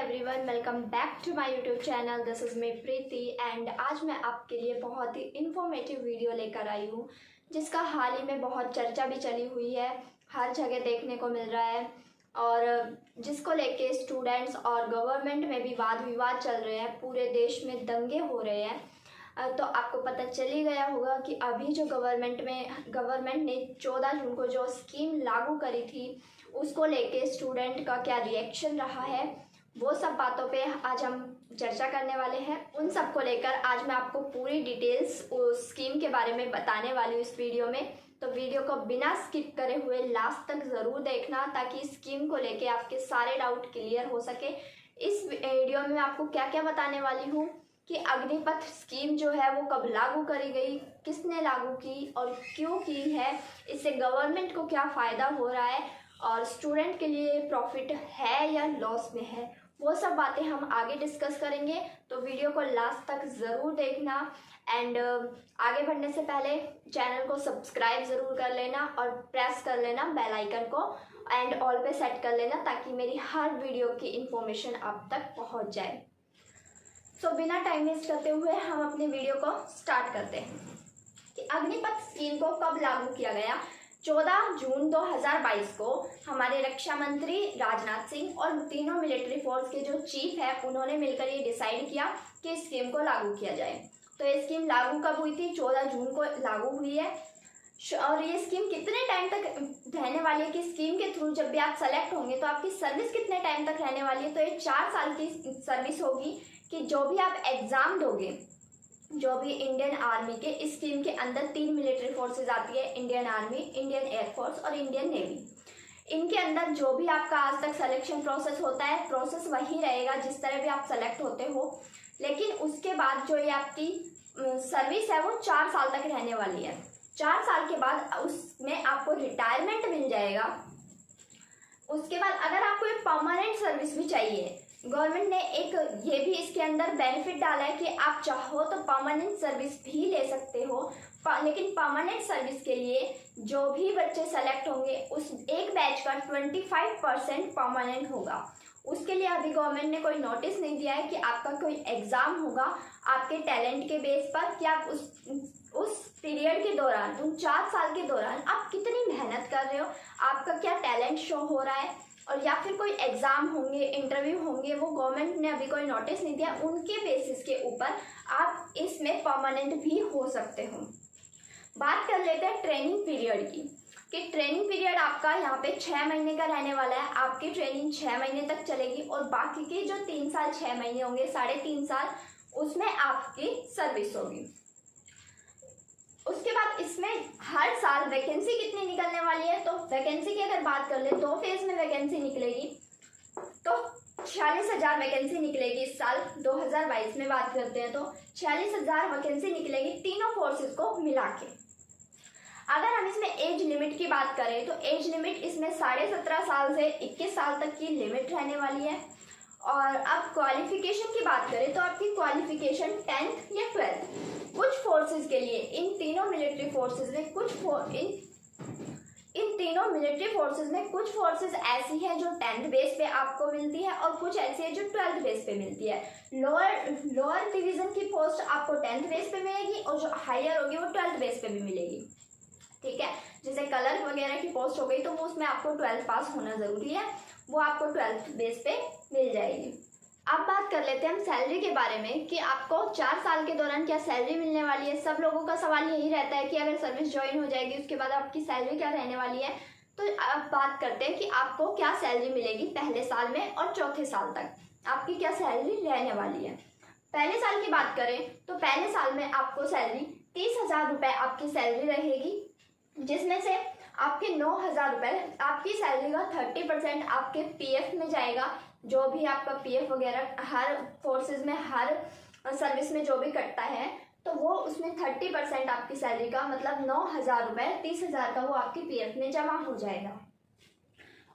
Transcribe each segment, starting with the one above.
Everyone, welcome back to my YouTube channel. This is me Preeti and आज मैं आपके लिए बहुत ही इन्फॉर्मेटिव वीडियो लेकर आई हूँ जिसका हाल ही में बहुत चर्चा भी चली हुई है, हर जगह देखने को मिल रहा है और जिसको लेके स्टूडेंट्स और गवर्नमेंट में भी वाद विवाद चल रहे हैं, पूरे देश में दंगे हो रहे हैं। तो आपको पता चल ही गया होगा कि अभी जो गवर्नमेंट ने 14 जून को जो स्कीम लागू करी थी उसको लेके स्टूडेंट का क्या रिएक्शन रहा है, वो सब बातों पे आज हम चर्चा करने वाले हैं। उन सब को लेकर आज मैं आपको पूरी डिटेल्स उस स्कीम के बारे में बताने वाली हूँ इस वीडियो में। तो वीडियो को बिना स्किप करे हुए लास्ट तक ज़रूर देखना ताकि स्कीम को लेके आपके सारे डाउट क्लियर हो सके। इस वीडियो में आपको क्या क्या बताने वाली हूँ कि अग्निपथ स्कीम जो है वो कब लागू करी गई, किसने लागू की और क्यों की है, इससे गवर्नमेंट को क्या फ़ायदा हो रहा है और स्टूडेंट के लिए प्रॉफिट है या लॉस में है, वो सब बातें हम आगे डिस्कस करेंगे। तो वीडियो को लास्ट तक ज़रूर देखना एंड आगे बढ़ने से पहले चैनल को सब्सक्राइब ज़रूर कर लेना और प्रेस कर लेना बेल आइकन को एंड ऑल पे सेट कर लेना ताकि मेरी हर वीडियो की इंफॉर्मेशन आप तक पहुंच जाए। सो बिना टाइम वेस्ट करते हुए हम अपने वीडियो को स्टार्ट करते हैं कि अग्निपथ स्कीम को कब लागू किया गया। 14 जून 2022 को हमारे रक्षा मंत्री राजनाथ सिंह और तीनों मिलिट्री फोर्स के जो चीफ है उन्होंने मिलकर ये डिसाइड किया कि इस स्कीम को लागू किया जाए। तो ये स्कीम लागू कब हुई थी? 14 जून को लागू हुई है। और ये स्कीम कितने टाइम तक रहने वाली है कि स्कीम के थ्रू जब भी आप सेलेक्ट होंगे तो आपकी सर्विस कितने टाइम तक रहने वाली है? तो ये 4 साल की सर्विस होगी कि जो भी आप एग्ज़ाम दोगे, जो भी इंडियन आर्मी के इस स्कीम के अंदर 3 मिलिट्री फोर्सेज आती है, इंडियन आर्मी, इंडियन एयरफोर्स और इंडियन नेवी। इनके अंदर जो भी आपका आज तक सिलेक्शन प्रोसेस होता है, प्रोसेस वही रहेगा जिस तरह भी आप सेलेक्ट होते हो, लेकिन उसके बाद जो ये आपकी सर्विस है वो 4 साल तक रहने वाली है। 4 साल के बाद उसमें आपको रिटायरमेंट मिल जाएगा। उसके बाद अगर आपको एक परमानेंट सर्विस भी चाहिए, गवर्नमेंट ने एक ये भी इसके अंदर बेनिफिट डाला है कि आप चाहो तो परमानेंट सर्विस भी ले सकते हो, लेकिन परमानेंट सर्विस के लिए जो भी बच्चे सेलेक्ट होंगे उस एक बैच का 25% परमानेंट होगा। उसके लिए अभी गवर्नमेंट ने कोई नोटिस नहीं दिया है कि आपका कोई एग्ज़ाम होगा आपके टैलेंट के बेस पर कि आप उस पीरियड के दौरान, उन 4 साल के दौरान आप कितनी मेहनत कर रहे हो, आपका क्या टैलेंट शो हो रहा है, और या फिर कोई एग्ज़ाम होंगे, इंटरव्यू होंगे, वो गवर्नमेंट ने अभी कोई नोटिस नहीं दिया। उनके बेसिस के ऊपर आप इसमें परमानेंट भी हो सकते हो। बात कर लेते हैं ट्रेनिंग पीरियड की कि ट्रेनिंग पीरियड आपका यहाँ पे 6 महीने का रहने वाला है। आपकी ट्रेनिंग 6 महीने तक चलेगी और बाकी के जो 3 साल 6 महीने होंगे, 3.5 साल, उसमें आपकी सर्विस होगी। उसके बाद इसमें हर साल वैकेंसी कितनी निकलने वाली है? तो वैकेंसी की अगर बात कर ले 2 फेज में वैकेंसी निकलेगी, तो 46,000 वैकेंसी निकलेगी। इस साल 2022 में बात करते हैं तो 46,000 वैकेंसी निकलेगी तीनों फोर्सेस को मिला के। अगर हम इसमें एज लिमिट की बात करें तो एज लिमिट इसमें 17.5 साल से 21 साल तक की लिमिट रहने वाली है। और अब क्वालिफिकेशन की बात करें तो आपकी क्वालिफिकेशन 10th या 12th। कुछ फोर्सेस के लिए इन तीनों मिलिट्री फोर्सेस में इन तीनों मिलिट्री फोर्सेस में कुछ फोर्सेस ऐसी हैं जो 10th बेस पे आपको मिलती है और कुछ ऐसी है जो 12th बेस पे मिलती है। लोअर डिवीजन की पोस्ट आपको 10th बेस पे मिलेगी और जो हायर होगी वो 12th बेस पे भी मिलेगी। ठीक है, जैसे कलर वगैरह की पोस्ट हो गई तो वो उसमें आपको 12th पास होना ज़रूरी है, वो आपको 12th बेस पे मिल जाएगी। अब बात कर लेते हैं हम सैलरी के बारे में कि आपको 4 साल के दौरान क्या सैलरी मिलने वाली है। सब लोगों का सवाल यही रहता है कि अगर सर्विस ज्वाइन हो जाएगी उसके बाद आपकी सैलरी क्या रहने वाली है। तो अब बात करते हैं कि आपको क्या सैलरी मिलेगी पहले साल में और चौथे साल तक आपकी क्या सैलरी रहने वाली है। पहले साल की बात करें तो पहले साल में आपको सैलरी 30,000 रुपये आपकी सैलरी रहेगी, जिसमें से आपके 9,000 रुपये आपकी सैलरी का 30% आपके पीएफ में जाएगा। जो भी आपका पीएफ वगैरह हर फोर्सेस में, हर सर्विस में जो भी कटता है तो वो उसमें 30% आपकी सैलरी का, मतलब 9,000 रुपये, 30,000 का वो आपकी पीएफ में जमा हो जाएगा।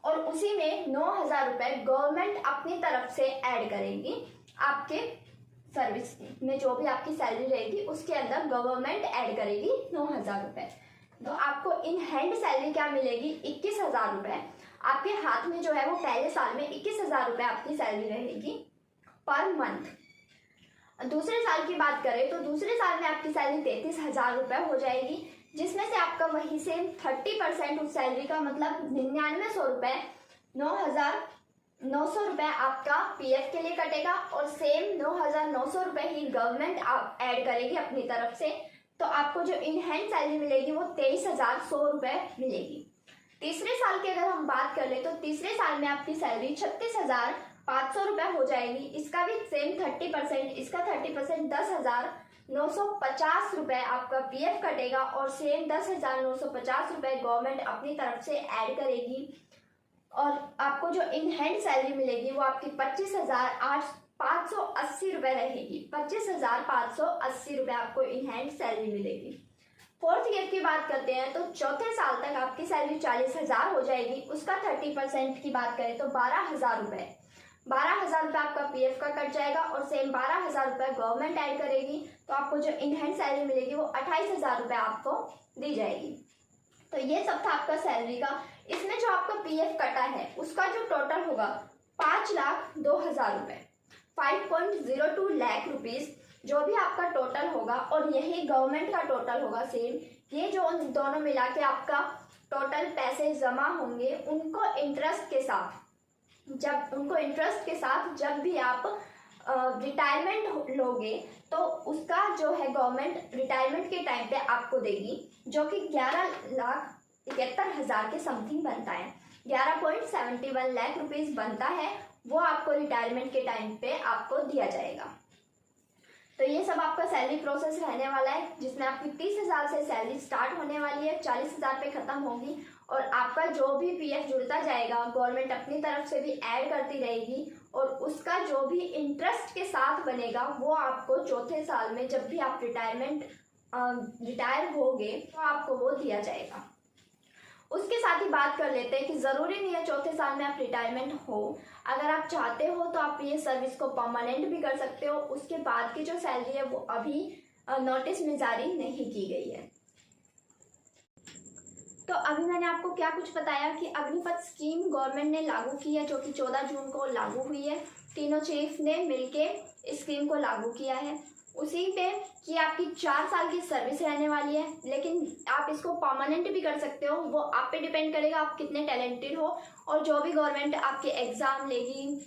और उसी में 9,000 रुपये गवर्नमेंट अपनी तरफ से ऐड करेगी आपके सर्विस में, जो भी आपकी सैलरी रहेगी उसके अंदर गवर्नमेंट ऐड करेगी 9,000 रुपये। तो आपको इन हैंड सैलरी क्या मिलेगी? 21,000 रुपये आपके हाथ में जो है वो पहले साल में 21,000 रुपये आपकी सैलरी रहेगी पर मंथ। दूसरे साल की बात करें तो दूसरे साल में आपकी सैलरी 33,000 रुपये हो जाएगी, जिसमें से आपका वहीं से 30% उस सैलरी का मतलब 9900 रुपये 9,900 रुपये आपका पीएफ के लिए कटेगा और सेम 9,900 रुपये ही गवर्नमेंट ऐड करेगी अपनी तरफ से। तो आपको जो इन हैंड सैलरी मिलेगी वो 23,100 रुपये मिलेगी। तीसरे साल की अगर हम बात कर ले तो तीसरे साल में आपकी सैलरी 36,500 रुपये हो जाएगी। इसका भी सेम 30%, इसका 30% 10,950 रुपये आपका पीएफ कटेगा और सेम 10,950 रुपये गवर्नमेंट अपनी तरफ से ऐड करेगी। और आपको जो इन हैंड सैलरी मिलेगी वो आपकी 25,580 रुपये रहेगी। 25,580 रुपये आपको इन हैंड सैलरी मिलेगी। फोर्थ ईयर की बात करते हैं तो चौथे साल तक आपकी सैलरी 40,000 हो जाएगी। उसका 30% की बात करें तो 12,000 रुपये 12,000 रुपये आपका पीएफ का कट जाएगा और सेम 12,000 रुपये गवर्नमेंट ऐड करेगी। तो आपको जो इन हैंड सैलरी मिलेगी वो 28,000 रुपये आपको दी जाएगी। तो ये सब था आपका सैलरी का। इसमें जो आपका पीएफ कटा है उसका जो टोटल होगा 5,02,000 रुपये, 5.02 लाख रुपीज़ जो भी आपका टोटल होगा और यही गवर्नमेंट का टोटल होगा सेम। ये जो दोनों मिला के आपका टोटल पैसे जमा होंगे उनको इंटरेस्ट के साथ जब भी आप रिटायरमेंट लोगे तो उसका जो है गवर्नमेंट रिटायरमेंट के टाइम पे आपको देगी, जो कि 11,71,000 के समथिंग बनता है। 11.71 लाख रुपीज़ बनता है, वो आपको रिटायरमेंट के टाइम पे आपको दिया जाएगा। तो ये सब आपका सैलरी प्रोसेस रहने वाला है, जिसमें आपकी 30,000 से सैलरी स्टार्ट होने वाली है, 40,000 पे ख़त्म होगी और आपका जो भी पीएफ जुड़ता जाएगा गवर्नमेंट अपनी तरफ से भी ऐड करती रहेगी और उसका जो भी इंटरेस्ट के साथ बनेगा वो आपको चौथे साल में जब भी आप रिटायर होगे तो आपको वो दिया जाएगा। उसके साथ ही बात कर लेते हैं कि ज़रूरी नहीं है चौथे साल में आप रिटायरमेंट हो। अगर आप चाहते हो तो आप ये सर्विस को परमानेंट भी कर सकते हो। उसके बाद की जो सैलरी है वो अभी नोटिस में जारी नहीं की गई है। तो अभी मैंने आपको क्या कुछ बताया कि अग्निपथ स्कीम गवर्नमेंट ने लागू की है, जो कि 14 जून को लागू हुई है। तीनों चीफ ने मिलके इस स्कीम को लागू किया है। उसी पे कि आपकी 4 साल की सर्विस रहने वाली है, लेकिन आप इसको परमानेंट भी कर सकते हो। वो आप पे डिपेंड करेगा आप कितने टैलेंटेड हो और जो भी गवर्नमेंट आपके एग्ज़ाम लेगी,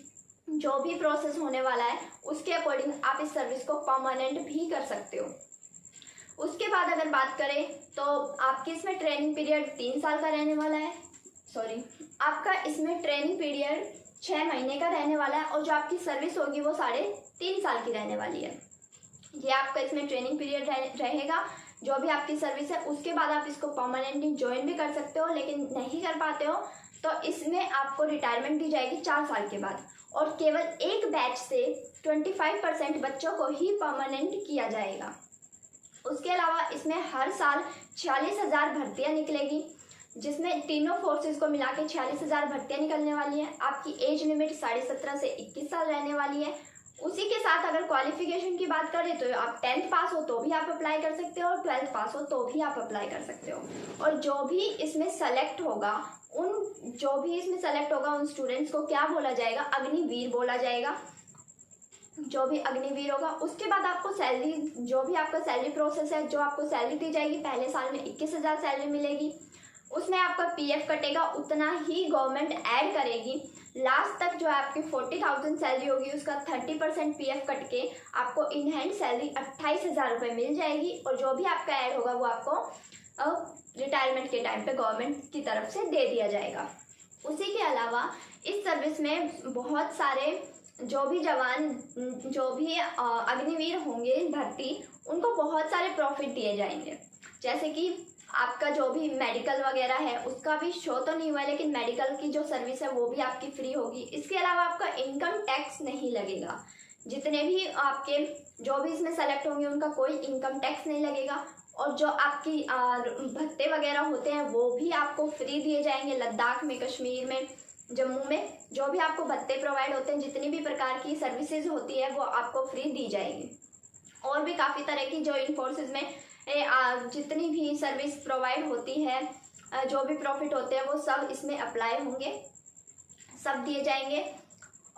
जो भी प्रोसेस होने वाला है उसके अकॉर्डिंग आप इस सर्विस को परमानेंट भी कर सकते हो। उसके बाद अगर बात करें तो आपकी इसमें ट्रेनिंग पीरियड 3 साल का रहने वाला है। आपका इसमें ट्रेनिंग पीरियड 6 महीने का रहने वाला है और जो आपकी सर्विस होगी वो 3.5 साल की रहने वाली है। ये आपका इसमें ट्रेनिंग पीरियड रहेगा। जो भी आपकी सर्विस है उसके बाद आप इसको परमानेंटली ज्वाइन भी कर सकते हो, लेकिन नहीं कर पाते हो तो इसमें आपको रिटायरमेंट दी जाएगी 4 साल के बाद और केवल एक बैच से 25% बच्चों को ही परमानेंट किया जाएगा। उसके अलावा इसमें हर साल 46,000 भर्तियाँ निकलेगी, जिसमें तीनों फोर्सेस को मिला के 46,000 भर्तियाँ निकलने वाली हैं। आपकी एज लिमिट 17.5 से 21 साल रहने वाली है। उसी के साथ अगर क्वालिफिकेशन की बात करें तो आप 10th पास हो तो भी आप अप्लाई कर सकते हो और 12th पास हो तो भी आप अप्लाई कर सकते हो। और जो भी इसमें सेलेक्ट होगा उन स्टूडेंट्स को क्या बोला जाएगा, अग्निवीर बोला जाएगा। जो भी अग्निवीर होगा उसके बाद आपको सैलरी, जो भी आपका सैलरी प्रोसेस है, जो आपको सैलरी दी जाएगी, पहले साल में 21,000 सैलरी मिलेगी, उसमें आपका पीएफ कटेगा, उतना ही गवर्नमेंट ऐड करेगी। लास्ट तक जो है आपकी 40,000 सैलरी होगी उसका 30% पीएफ कट के आपको इन हैंड सैलरी 28,000 रुपये मिल जाएगी और जो भी आपका ऐड होगा वो आपको रिटायरमेंट के टाइम पे गवर्नमेंट की तरफ से दे दिया जाएगा। उसी के अलावा इस सर्विस में बहुत सारे जो भी जवान, जो भी अग्निवीर होंगे भर्ती, उनको बहुत सारे प्रॉफिट दिए जाएंगे। जैसे कि आपका जो भी मेडिकल वगैरह है उसका भी शो तो नहीं हुआ है, लेकिन मेडिकल की जो सर्विस है वो भी आपकी फ्री होगी। इसके अलावा आपका इनकम टैक्स नहीं लगेगा। जितने भी आपके जो भी इसमें सेलेक्ट होंगे उनका कोई इनकम टैक्स नहीं लगेगा और जो आपकी भत्ते वगैरह होते हैं वो भी आपको फ्री दिए जाएंगे। लद्दाख में, कश्मीर में, जम्मू में जो भी आपको भत्ते प्रोवाइड होते हैं, जितनी भी प्रकार की सर्विसेज होती है वो आपको फ्री दी जाएगी। और भी काफ़ी तरह की जो इन फोर्सेज में जितनी भी सर्विस प्रोवाइड होती है, जो भी प्रॉफिट होते हैं वो सब इसमें अप्लाई होंगे, सब दिए जाएंगे।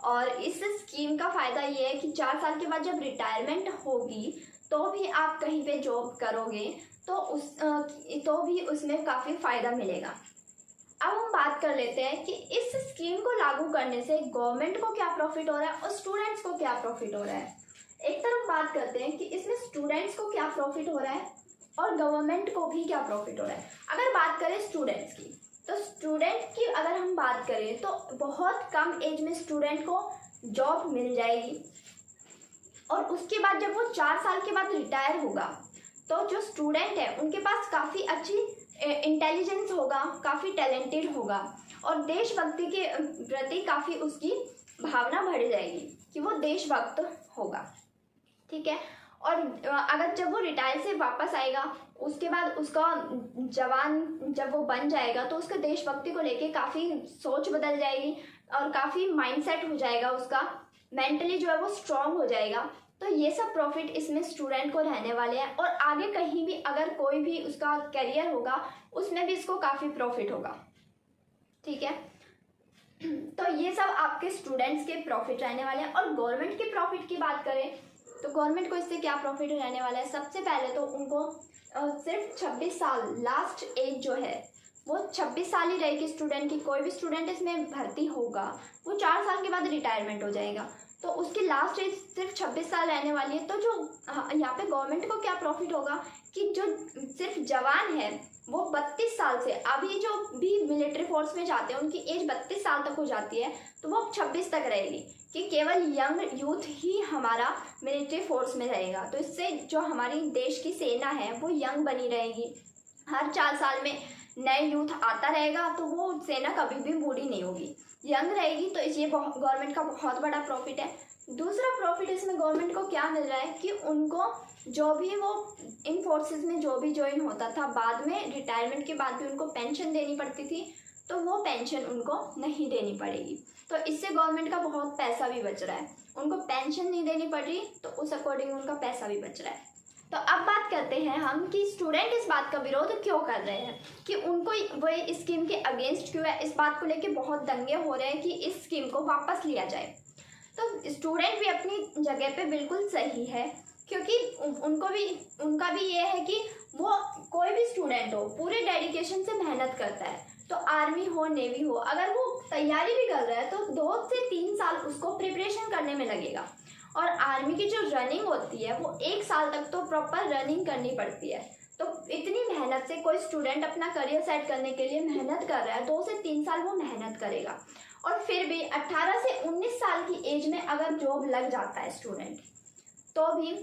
और इस स्कीम का फ़ायदा ये है कि 4 साल के बाद जब रिटायरमेंट होगी तो भी आप कहीं पे जॉब करोगे तो भी उसमें काफ़ी फ़ायदा मिलेगा। अब हम बात कर लेते हैं कि इस स्कीम को लागू करने से गवर्नमेंट को क्या प्रॉफिट हो रहा है और स्टूडेंट्स को क्या प्रॉफिट हो रहा है। एक तरफ बात करते हैं कि इसमें स्टूडेंट्स को क्या प्रॉफिट हो रहा है और गवर्नमेंट को भी क्या प्रॉफिट हो रहा है। अगर बात करें स्टूडेंट्स की, तो स्टूडेंट की अगर हम बात करें तो बहुत कम एज में स्टूडेंट को जॉब मिल जाएगी और उसके बाद जब वो 4 साल के बाद रिटायर होगा तो जो स्टूडेंट है उनके पास काफ़ी अच्छी इंटेलिजेंस होगा, काफ़ी टैलेंटेड होगा और देशभक्ति के प्रति काफ़ी उसकी भावना बढ़ जाएगी कि वो देशभक्त होगा। ठीक है। और अगर जब वो रिटायर से वापस आएगा उसके बाद उसका जवान जब वो बन जाएगा तो उसका देशभक्ति को लेके काफ़ी सोच बदल जाएगी और काफ़ी माइंडसेट हो जाएगा, उसका मेंटली जो है वो स्ट्रांग हो जाएगा। तो ये सब प्रॉफिट इसमें स्टूडेंट को रहने वाले हैं और आगे कहीं भी अगर कोई भी उसका करियर होगा उसमें भी इसको काफ़ी प्रॉफिट होगा। ठीक है। तो ये सब आपके स्टूडेंट्स के प्रॉफिट रहने वाले हैं। और गवर्नमेंट के प्रॉफिट की बात करें तो गवर्नमेंट को इससे क्या प्रॉफिट रहने वाला है। सबसे पहले तो उनको सिर्फ 26 साल लास्ट एज जो है वो 26 साल ही रहेगी स्टूडेंट की। कोई भी स्टूडेंट इसमें भर्ती होगा वो 4 साल के बाद रिटायरमेंट हो जाएगा तो उसकी लास्ट एज सिर्फ 26 साल रहने वाली है। तो जो यहाँ पे गवर्नमेंट को क्या प्रॉफिट होगा कि जो सिर्फ जवान है वो 32 साल से, अभी जो भी मिलिट्री फोर्स में जाते हैं उनकी एज 32 साल तक हो जाती है तो वो 26 तक रहेगी कि केवल यंग यूथ ही हमारा मिलिट्री फोर्स में रहेगा। तो इससे जो हमारी देश की सेना है वो यंग बनी रहेगी। हर 4 साल में नए यूथ आता रहेगा तो वो सेना कभी भी बूढ़ी नहीं होगी, यंग रहेगी। तो ये गवर्नमेंट का बहुत बड़ा प्रॉफिट है। दूसरा प्रॉफिट इसमें गवर्नमेंट को क्या मिल रहा है कि उनको जो भी वो इन फोर्सेस में जो भी ज्वाइन होता था बाद में रिटायरमेंट के बाद भी उनको पेंशन देनी पड़ती थी तो वो पेंशन उनको नहीं देनी पड़ेगी। तो इससे गवर्नमेंट का बहुत पैसा भी बच रहा है। उनको पेंशन नहीं देनी पड़ रही तो उस अकॉर्डिंग उनका पैसा भी बच रहा है। तो अब बात करते हैं हम कि स्टूडेंट इस बात का विरोध क्यों कर रहे हैं, कि उनको वो इस स्कीम के अगेंस्ट क्यों है। इस बात को लेके बहुत दंगे हो रहे हैं कि इस स्कीम को वापस लिया जाए। तो स्टूडेंट भी अपनी जगह पे बिल्कुल सही है क्योंकि उनका भी ये है कि वो कोई भी स्टूडेंट हो पूरे डेडिकेशन से मेहनत करता है। तो आर्मी हो नेवी हो अगर वो तैयारी भी कर रहा है तो 2 से 3 साल उसको प्रिपरेशन करने में लगेगा। और आर्मी की जो रनिंग होती है वो 1 साल तक तो प्रॉपर रनिंग करनी पड़ती है। तो इतनी मेहनत से कोई स्टूडेंट अपना करियर सेट करने के लिए मेहनत कर रहा है, 2 से 3 साल वो मेहनत करेगा और फिर भी 18 से 19 साल की एज में अगर जॉब लग जाता है स्टूडेंट तो भी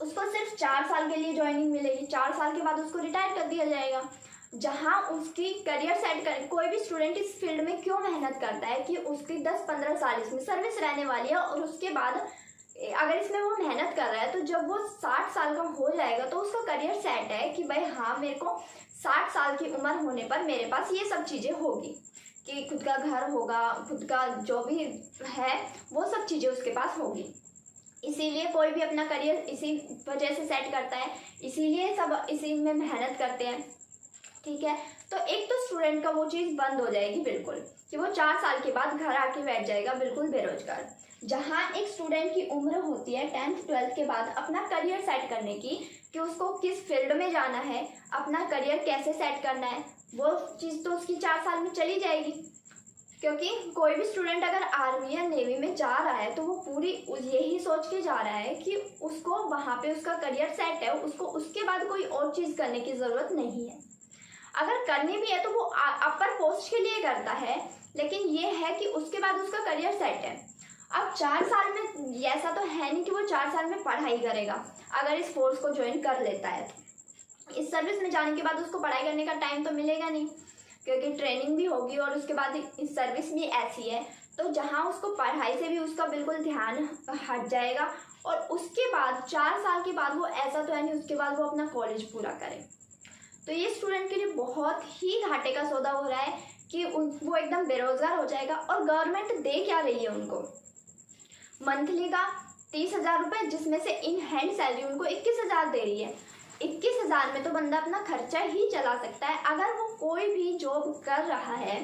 उसको सिर्फ 4 साल के लिए ज्वाइनिंग मिलेगी। 4 साल के बाद उसको रिटायर कर दिया जाएगा। जहाँ उसकी करियर सेट कर, कोई भी स्टूडेंट इस फील्ड में क्यों मेहनत करता है कि उसकी 10-15 साल इसमें सर्विस रहने वाली है और उसके बाद अगर इसमें वो मेहनत कर रहा है तो जब वो 60 साल का हो जाएगा तो उसका करियर सेट है कि भाई हाँ मेरे को 60 साल की उम्र होने पर मेरे पास ये सब चीज़ें होगी कि खुद का घर होगा, खुद का जो भी है वो सब चीज़ें उसके पास होगी। इसीलिए कोई भी अपना करियर इसी वजह से सेट करता है, इसीलिए सब इसी में मेहनत करते हैं। ठीक है। तो एक तो स्टूडेंट का वो चीज़ बंद हो जाएगी बिल्कुल कि वो 4 साल के बाद घर आके बैठ जाएगा बिल्कुल बेरोजगार। जहाँ एक स्टूडेंट की उम्र होती है 10th 12th के बाद अपना करियर सेट करने की कि उसको किस फील्ड में जाना है, अपना करियर कैसे सेट करना है, वो चीज़ तो उसकी 4 साल में चली जाएगी। क्योंकि कोई भी स्टूडेंट अगर आर्मी या नेवी में जा रहा है तो वो पूरी यही सोच के जा रहा है कि उसको वहाँ पे उसका करियर सेट है, उसको उसके बाद कोई और चीज़ करने की ज़रूरत नहीं है। अगर करनी भी है तो वो अपर पोस्ट के लिए करता है, लेकिन ये है कि उसके बाद उसका करियर सेट है। अब 4 साल में ऐसा तो है नहीं कि वो 4 साल में पढ़ाई करेगा अगर इस फोर्स को ज्वाइन कर लेता है तो। इस सर्विस में जाने के बाद उसको पढ़ाई करने का टाइम तो मिलेगा नहीं क्योंकि ट्रेनिंग भी होगी और उसके बाद इस सर्विस भी ऐसी है तो जहाँ उसको पढ़ाई से भी उसका बिल्कुल ध्यान हट जाएगा। और उसके बाद 4 साल के बाद वो ऐसा तो है नहीं उसके बाद वो अपना कॉलेज पूरा करे। तो ये स्टूडेंट के लिए बहुत ही घाटे का सौदा हो रहा है कि वो एकदम बेरोजगार हो जाएगा। और गवर्नमेंट दे क्या रही है उनको मंथली का 30,000 रुपये, जिसमें से इन हैंड सैलरी उनको 21,000 दे रही है। 21,000 में तो बंदा अपना खर्चा ही चला सकता है। अगर वो कोई भी जॉब कर रहा है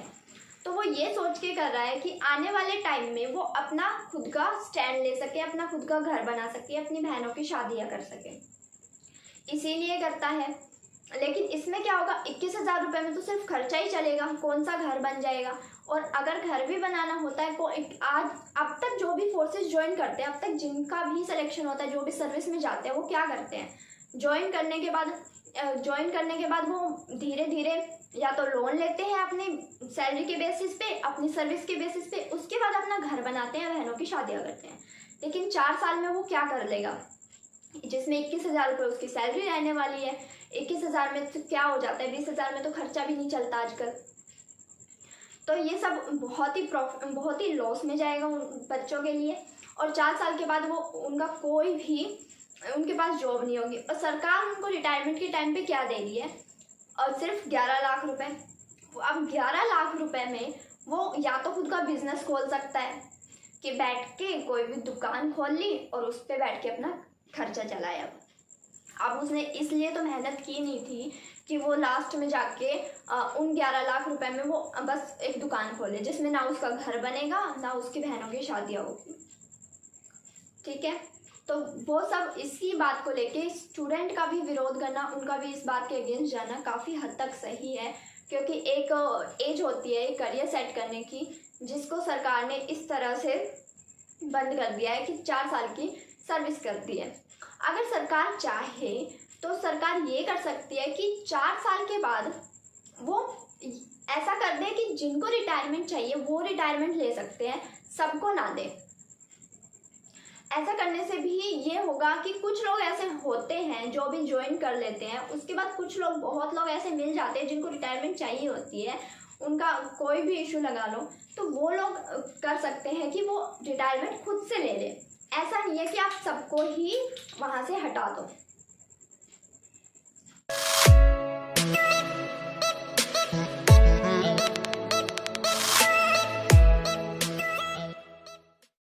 तो वो ये सोच के कर रहा है कि आने वाले टाइम में वो अपना खुद का स्टैंड ले सके, अपना खुद का घर बना सके, अपनी बहनों की शादियाँ कर सके, इसीलिए करता है। लेकिन इसमें क्या होगा, 21,000 रुपये में तो सिर्फ खर्चा ही चलेगा, कौन सा घर बन जाएगा। और अगर घर भी बनाना होता है को आज अब तक जो भी फोर्सेस ज्वाइन करते हैं, अब तक जिनका भी सिलेक्शन होता है, जो भी सर्विस में जाते हैं, वो क्या करते हैं, ज्वाइन करने के बाद वो धीरे धीरे या तो लोन लेते हैं अपनी सैलरी के बेसिस पे, अपनी सर्विस के बेसिस पे, उसके बाद अपना घर बनाते हैं, बहनों की शादियाँ करते हैं। लेकिन 4 साल में वो क्या कर लेगा, जिसमें 21,000 रुपये उसकी सैलरी रहने वाली है। 21,000 में तो क्या हो जाता है, 20,000 में तो खर्चा भी नहीं चलता आजकल। तो ये सब बहुत ही लॉस में जाएगा उन बच्चों के लिए। और 4 साल के बाद वो उनके पास जॉब नहीं होगी। और सरकार उनको रिटायरमेंट के टाइम पे क्या दे रही है, और सिर्फ 11 लाख रुपए। अब 11 लाख रुपए में वो या तो खुद का बिजनेस खोल सकता है कि बैठ के कोई भी दुकान खोल ली और उस पर बैठ के अपना खर्चा चलाया। अब उसने इसलिए तो मेहनत की नहीं थी कि वो लास्ट में जाके उन 11 लाख रुपए में वो बस एक दुकान खोले जिसमें ना उसका घर बनेगा, ना उसकी बहनों की शादियाँ होगी। ठीक है, तो वो सब इसी बात को लेके स्टूडेंट का भी विरोध करना, उनका भी इस बात के अगेंस्ट जाना काफ़ी हद तक सही है। क्योंकि एक एज होती है एक करियर सेट करने की, जिसको सरकार ने इस तरह से बंद कर दिया है कि 4 साल की सर्विस करती है। अगर सरकार चाहे तो सरकार ये कर सकती है कि 4 साल के बाद वो ऐसा कर दे कि जिनको रिटायरमेंट चाहिए वो रिटायरमेंट ले सकते हैं, सबको ना दे। ऐसा करने से भी ये होगा कि कुछ लोग ऐसे होते हैं जो भी ज्वाइन कर लेते हैं, उसके बाद बहुत लोग ऐसे मिल जाते हैं जिनको रिटायरमेंट चाहिए होती है, उनका कोई भी इशू लगा लो तो वो लोग कर सकते हैं कि वो रिटायरमेंट खुद से ले ले। ऐसा नहीं है कि आप सबको ही वहाँ से हटा दो।